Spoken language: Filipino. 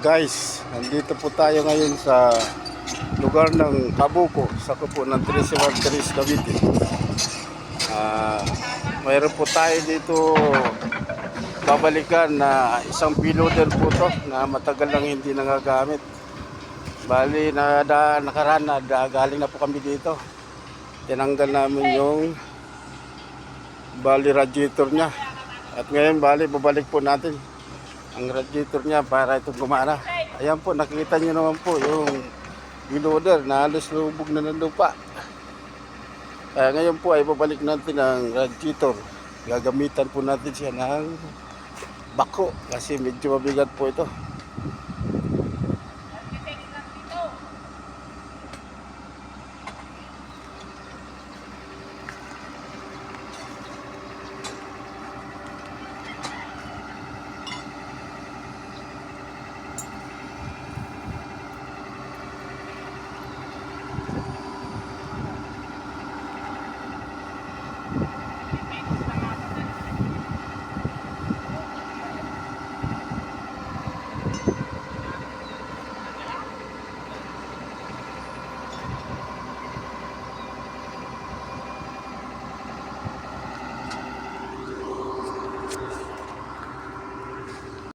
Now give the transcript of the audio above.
Guys, nandito po tayo ngayon sa lugar ng Kabuko, sa kupo ng Trisiwag Tris Cavite. Mayroon po tayo dito babalikan na isang piloder po to na matagal lang hindi nagagamit. Bali nakaraan na galing na po kami dito. Tinanggal namin yung radiator niya. At ngayon babalik po natin ang radiator niya para itong gumana. Ayan po, nakikita niyo naman po yung reloader na halos lubog na ng lupa. Ngayon po ay babalik natin ang radiator. Gagamitan po natin siya ng bako kasi medyo mabigat po ito.